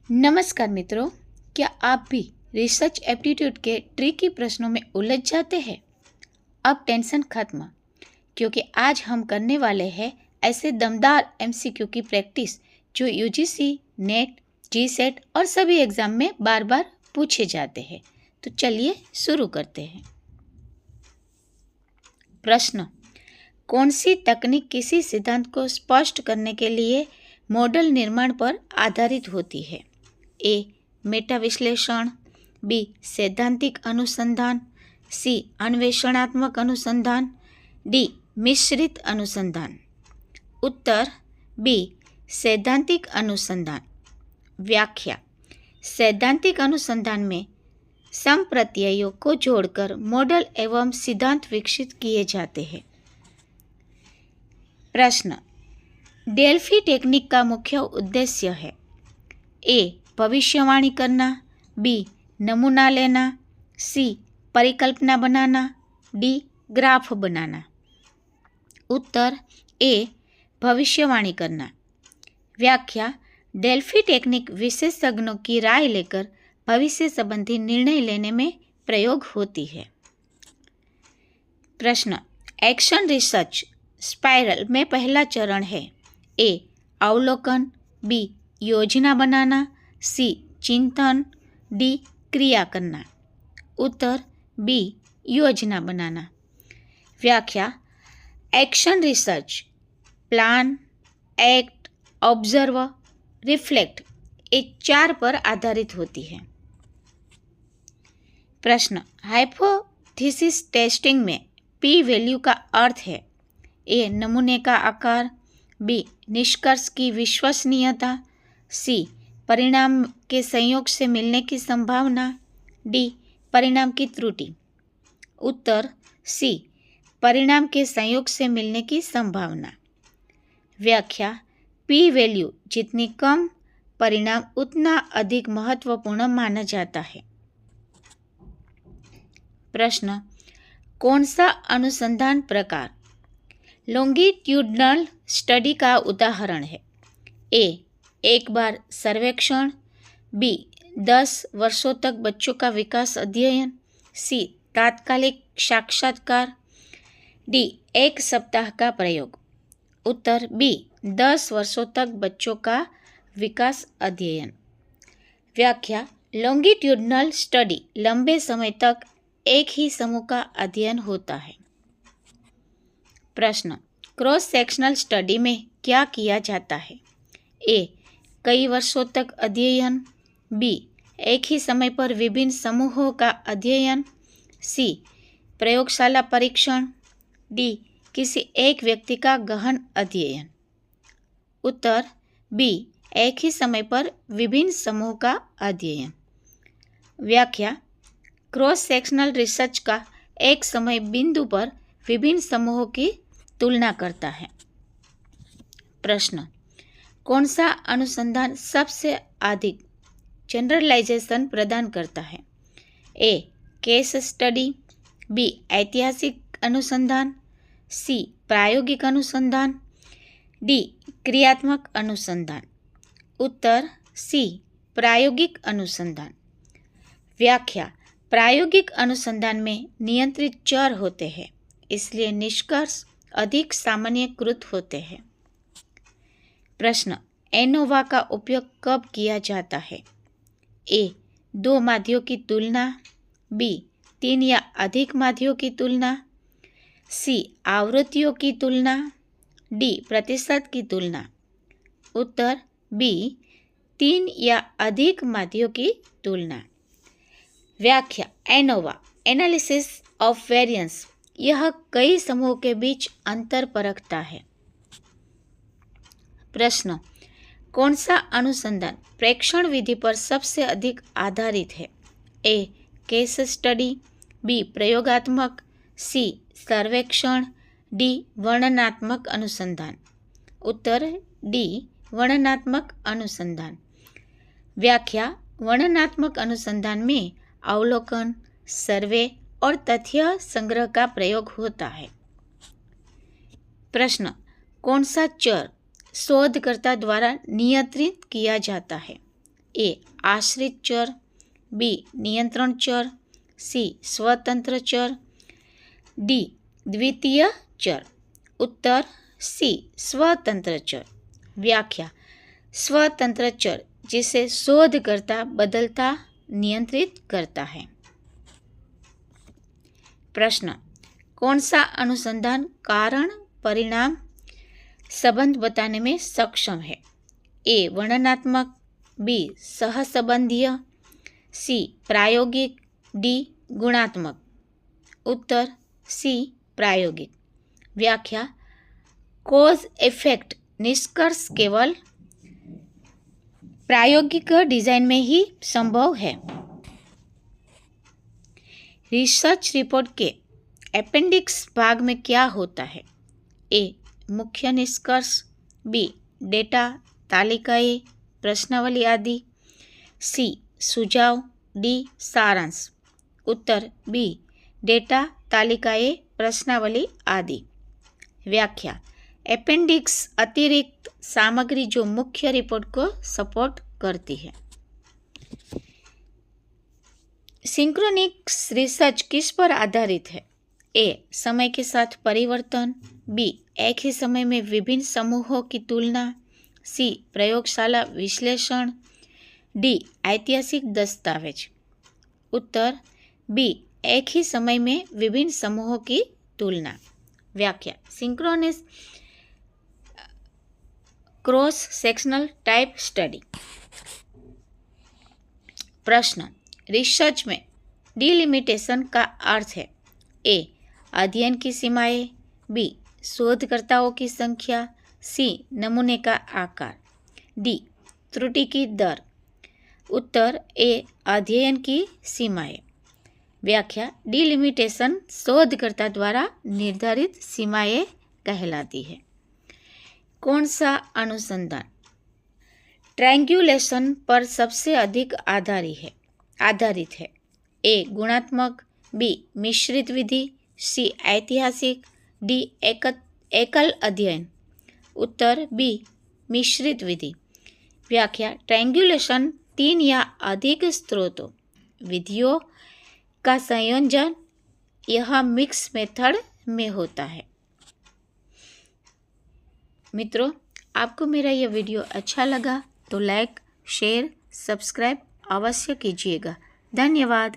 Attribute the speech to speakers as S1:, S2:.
S1: नमस्कार मित्रों, क्या आप भी रिसर्च एप्टीट्यूड के ट्रिकी प्रश्नों में उलझ जाते हैं? अब टेंशन खत्म, क्योंकि आज हम करने वाले हैं ऐसे दमदार एमसीक्यू की प्रैक्टिस जो यूजीसी, नेट, जीसेट और सभी एग्जाम में बार बार पूछे जाते हैं। तो चलिए शुरू करते हैं। प्रश्न: कौन सी तकनीक किसी सिद्धांत को स्पष्ट करने के लिए मॉडल निर्माण पर आधारित होती है? ए. मेटा विश्लेषण, बी. सैद्धांतिक अनुसंधान, सी. अन्वेषणात्मक अनुसंधान, डी. मिश्रित अनुसंधान। उत्तर बी. सैद्धांतिक अनुसंधान। व्याख्या: सैद्धांतिक अनुसंधान में संप्रत्ययों को जोड़कर मॉडल एवं सिद्धांत विकसित किए जाते हैं। प्रश्न: डेल्फी टेक्निक का मुख्य उद्देश्य है? ए. भविष्यवाणी करना, बी. नमूना लेना, सी. परिकल्पना बनाना, डी. ग्राफ बनाना। उत्तर ए. भविष्यवाणी करना। व्याख्या: डेल्फी टेक्निक विशेषज्ञों की राय लेकर भविष्य संबंधी निर्णय लेने में प्रयोग होती है। प्रश्न: एक्शन रिसर्च स्पाइरल में पहला चरण है? ए. अवलोकन, बी. योजना बनाना, सी. चिंतन, डी. क्रिया करना। उत्तर बी. योजना बनाना। व्याख्या: action research plan, act, observe, reflect ये 4 पर आधारित होती है। प्रश्न: हाइपोथेसिस टेस्टिंग में पी वैल्यू का अर्थ है? ए. नमूने का आकार, बी. निष्कर्ष की विश्वसनीयता, सी. परिणाम के संयोग से मिलने की संभावना, डी. परिणाम की त्रुटि। उत्तर सी. परिणाम के संयोग से मिलने की संभावना। व्याख्या: पी वैल्यू जितनी कम, परिणाम उतना अधिक महत्वपूर्ण माना जाता है। प्रश्न: कौन सा अनुसंधान प्रकार लॉन्गिट्यूडनल स्टडी का उदाहरण है? ए. एक बार सर्वेक्षण, बी. 10 वर्षों तक बच्चों का विकास अध्ययन, सी. तात्कालिक साक्षात्कार, डी. 1 सप्ताह का प्रयोग। उत्तर बी. 10 वर्षों तक बच्चों का विकास अध्ययन। व्याख्या: लॉन्गिट्यूडनल स्टडी लंबे समय तक एक ही समूह का अध्ययन होता है। प्रश्न: क्रॉस सेक्शनल स्टडी में क्या किया जाता है? ए. कई वर्षों तक अध्ययन, बी. एक ही समय पर विभिन्न समूहों का अध्ययन, सी. प्रयोगशाला परीक्षण, डी. किसी एक व्यक्ति का गहन अध्ययन। उत्तर बी. एक ही समय पर विभिन्न समूह का अध्ययन। व्याख्या: क्रॉस सेक्शनल रिसर्च का एक समय बिंदु पर विभिन्न समूहों की तुलना करता है। प्रश्न: कौन सा अनुसंधान सबसे अधिक जनरलाइजेशन प्रदान करता है? ए. Case study, B. ऐतिहासिक अनुसंधान, सी. प्रायोगिक अनुसंधान, डी. क्रियात्मक अनुसंधान। उत्तर सी. प्रायोगिक अनुसंधान। व्याख्या: प्रायोगिक अनुसंधान में नियंत्रित चर होते हैं, इसलिए निष्कर्ष अधिक सामान्यीकृत होते हैं। प्रश्न: एनोवा का उपयोग कब किया जाता है? ए. 2 माध्यों की तुलना, बी. 3 या अधिक माध्यों की तुलना, सी. आवृत्तियों की तुलना, डी. प्रतिशत की तुलना। उत्तर बी. 3 या अधिक माध्यों की तुलना। व्याख्या: एनोवा एनालिसिस ऑफ वेरिएंस यह कई समूहों के बीच अंतर परखता है। प्रश्न: कौन सा अनुसंधान प्रेक्षण विधि पर सबसे अधिक आधारित है? ए. Case study, B. प्रयोगात्मक, सी. सर्वेक्षण, डी. वर्णनात्मक अनुसंधान। उत्तर डी. वर्णनात्मक अनुसंधान। व्याख्या: वर्णनात्मक अनुसंधान में अवलोकन, सर्वे और तथ्य संग्रह का प्रयोग होता है। प्रश्न: कौन सा चर शोधकर्ता द्वारा नियंत्रित किया जाता है? ए आश्रित चर, बी नियंत्रण चर, सी स्वतंत्र चर, डी द्वितीय चर। उत्तर सी स्वतंत्र चर। व्याख्या: स्वतंत्र चर जिसे शोधकर्ता बदलता नियंत्रित करता है। प्रश्न: कौन सा अनुसंधान कारण परिणाम संबंध बताने में सक्षम है? ए वर्णनात्मक, बी सहसंबंधीय, सी प्रायोगिक, डी गुणात्मक। उत्तर सी प्रायोगिक। व्याख्या: कॉज इफेक्ट निष्कर्ष केवल प्रायोगिक डिजाइन में ही संभव है। रिसर्च रिपोर्ट के अपेंडिक्स भाग में क्या होता है? ए मुख्य निष्कर्ष, बी डेटा, तालिकाएं, प्रश्नावली आदि, सी सुझाव, डी सारांश। उत्तर बी डेटा, तालिकाएं, प्रश्नावली आदि। व्याख्या: अपेंडिक्स अतिरिक्त सामग्री जो मुख्य रिपोर्ट को सपोर्ट करती है। सिंक्रोनिक्स रिसर्च किस पर आधारित है? ए समय के साथ परिवर्तन, बी एक ही समय में विभिन्न समूहों की तुलना, सी प्रयोगशाला विश्लेषण, डी ऐतिहासिक दस्तावेज। उत्तर बी एक ही समय में विभिन्न समूहों की तुलना। व्याख्या: सिंक्रोनिस क्रॉस सेक्शनल टाइप स्टडी। प्रश्न: रिसर्च में डिलिमिटेशन का अर्थ है? ए अध्ययन की सीमाएं, बी शोधकर्ताओं की संख्या, सी नमूने का आकार, डी त्रुटि की दर। उत्तर ए अध्ययन की सीमाएं। व्याख्या: डिलिमिटेशन शोधकर्ता द्वारा निर्धारित सीमाएं कहलाती है। कौन सा अनुसंधान ट्रायंगुलेशन पर सबसे अधिक आधारित है? ए गुणात्मक, बी मिश्रित विधि, सी ऐतिहासिक, डी एकल अध्ययन। उत्तर बी मिश्रित विधि। व्याख्या: ट्रायंगुलेशन 3 या अधिक स्रोतों विधियों का संयोजन यह मिक्स मेथड में होता है। मित्रों, आपको मेरा यह वीडियो अच्छा लगा तो लाइक, शेयर, सब्सक्राइब अवश्य कीजिएगा। धन्यवाद।